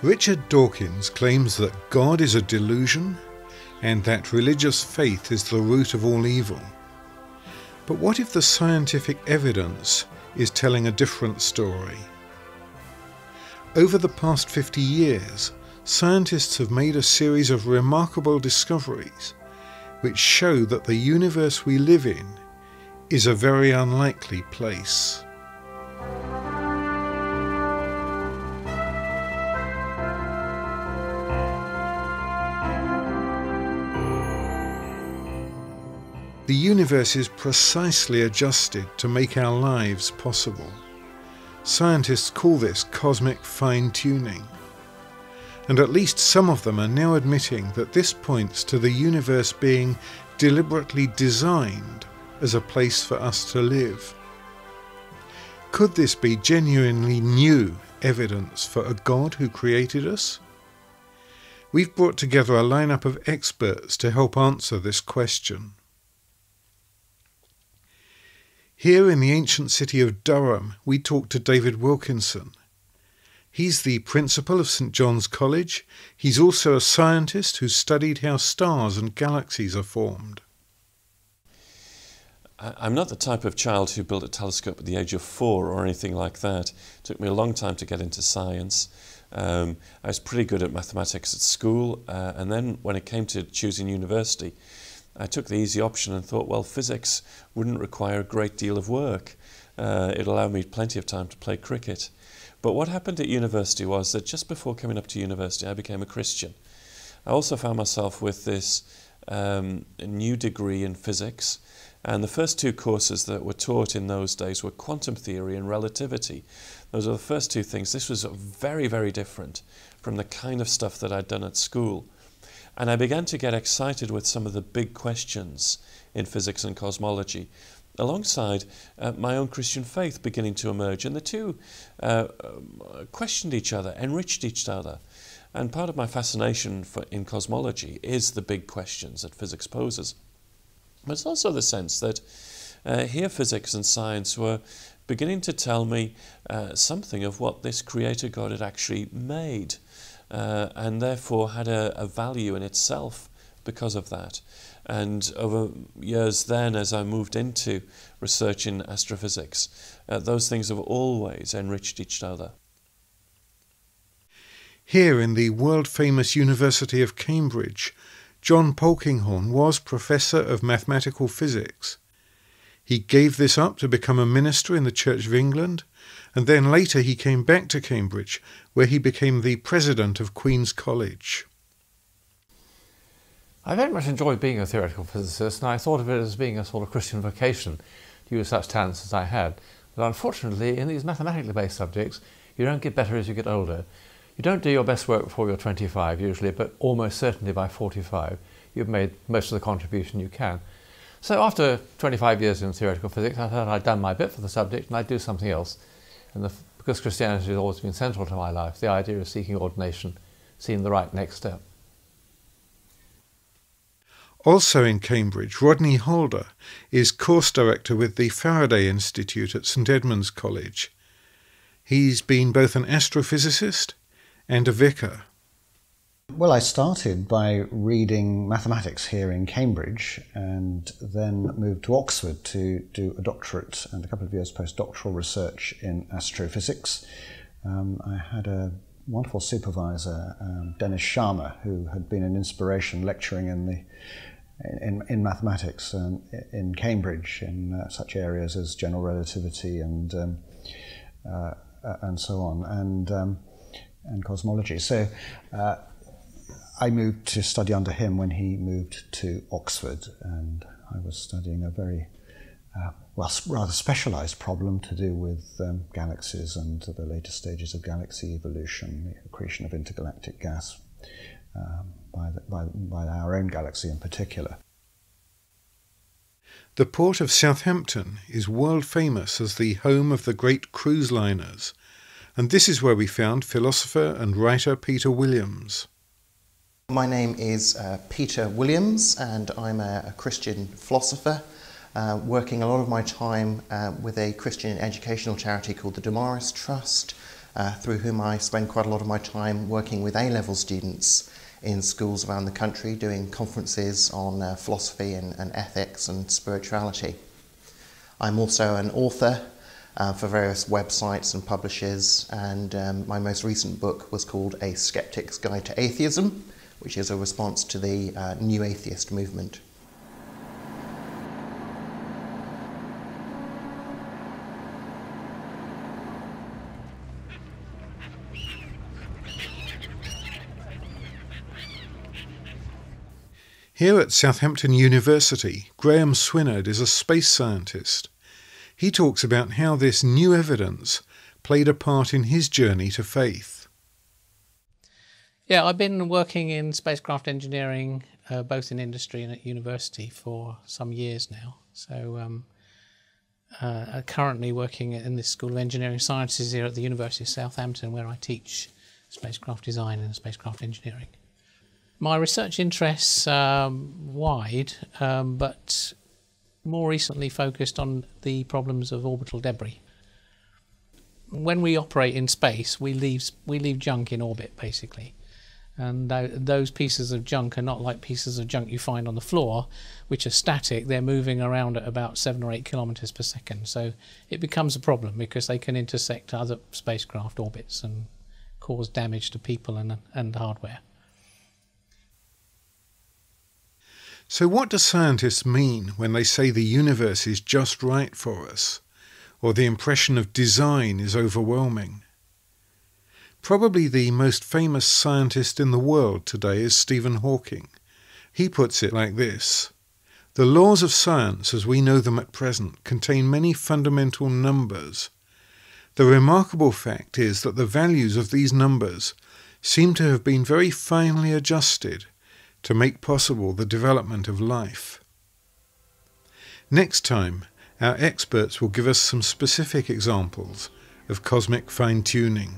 Richard Dawkins claims that God is a delusion and that religious faith is the root of all evil. But what if the scientific evidence is telling a different story? Over the past 50 years, scientists have made a series of remarkable discoveries which show that the universe we live in is a very unlikely place. The universe is precisely adjusted to make our lives possible. Scientists call this cosmic fine-tuning. And at least some of them are now admitting that this points to the universe being deliberately designed as a place for us to live. Could this be genuinely new evidence for a God who created us? We've brought together a lineup of experts to help answer this question. Here in the ancient city of Durham, we talk to David Wilkinson. He's the principal of St. John's College. He's also a scientist who's studied how stars and galaxies are formed. I'm not the type of child who built a telescope at the age of 4 or anything like that. It took me a long time to get into science. I was pretty good at mathematics at school, and then when it came to choosing university, I took the easy option and thought, well, physics wouldn't require a great deal of work. It allowed me plenty of time to play cricket. But what happened at university was that just before coming up to university, I became a Christian. I also found myself with this new degree in physics, and the first 2 courses that were taught in those days were quantum theory and relativity. Those were the first 2 things. This was very, very different from the kind of stuff that I'd done at school. And I began to get excited with some of the big questions in physics and cosmology, alongside my own Christian faith beginning to emerge. And the two questioned each other, enriched each other. And part of my fascination in cosmology is the big questions that physics poses. But it's also the sense that here physics and science were beginning to tell me something of what this creator God had actually made. And therefore had a value in itself because of that. And over years then, as I moved into research in astrophysics, those things have always enriched each other. Here in the world-famous University of Cambridge, John Polkinghorne was Professor of Mathematical Physics. He gave this up to become a minister in the Church of England, and then later he came back to Cambridge, where he became the president of Queen's College. I very much enjoyed being a theoretical physicist, and I thought of it as being a sort of Christian vocation to use such talents as I had. But unfortunately, in these mathematically based subjects, you don't get better as you get older. You don't do your best work before you're 25 usually, but almost certainly by 45 you've made most of the contribution you can. So after 25 years in theoretical physics, I thought I'd done my bit for the subject and I'd do something else. And because Christianity has always been central to my life, the idea of seeking ordination seemed the right next step. Also in Cambridge, Rodney Holder is course director with the Faraday Institute at St Edmund's College. He's been both an astrophysicist and a vicar. Well, I started by reading mathematics here in Cambridge and then moved to Oxford to do a doctorate and a couple of years postdoctoral research in astrophysics. I had a wonderful supervisor, Dennis Sharma, who had been an inspiration lecturing in mathematics in Cambridge in such areas as general relativity and so on, and cosmology. So I moved to study under him when he moved to Oxford, and I was studying a very rather specialised problem to do with galaxies and the later stages of galaxy evolution, the accretion of intergalactic gas by our own galaxy in particular. The port of Southampton is world famous as the home of the great cruise liners, and this is where we found philosopher and writer Peter Williams. My name is Peter Williams, and I'm a Christian philosopher, working a lot of my time with a Christian educational charity called the Damaris Trust, through whom I spend quite a lot of my time working with A-level students in schools around the country, doing conferences on philosophy and ethics and spirituality. I'm also an author for various websites and publishers, and my most recent book was called A Skeptic's Guide to Atheism, which is a response to the New Atheist movement. Here at Southampton University, Graham Swinard is a space scientist. He talks about how this new evidence played a part in his journey to faith. Yeah, I've been working in spacecraft engineering, both in industry and at university, for some years now. So currently working in this School of Engineering Sciences here at the University of Southampton, where I teach spacecraft design and spacecraft engineering. My research interests wide, but more recently focused on the problems of orbital debris. When we operate in space, we leave junk in orbit, basically. And those pieces of junk are not like pieces of junk you find on the floor, which are static. They're moving around at about 7 or 8 kilometers per second. So it becomes a problem because they can intersect other spacecraft orbits and cause damage to people and hardware. So what do scientists mean when they say the universe is just right for us, or the impression of design is overwhelming? Probably the most famous scientist in the world today is Stephen Hawking. He puts it like this: the laws of science as we know them at present contain many fundamental numbers. The remarkable fact is that the values of these numbers seem to have been very finely adjusted to make possible the development of life. Next time, our experts will give us some specific examples of cosmic fine-tuning.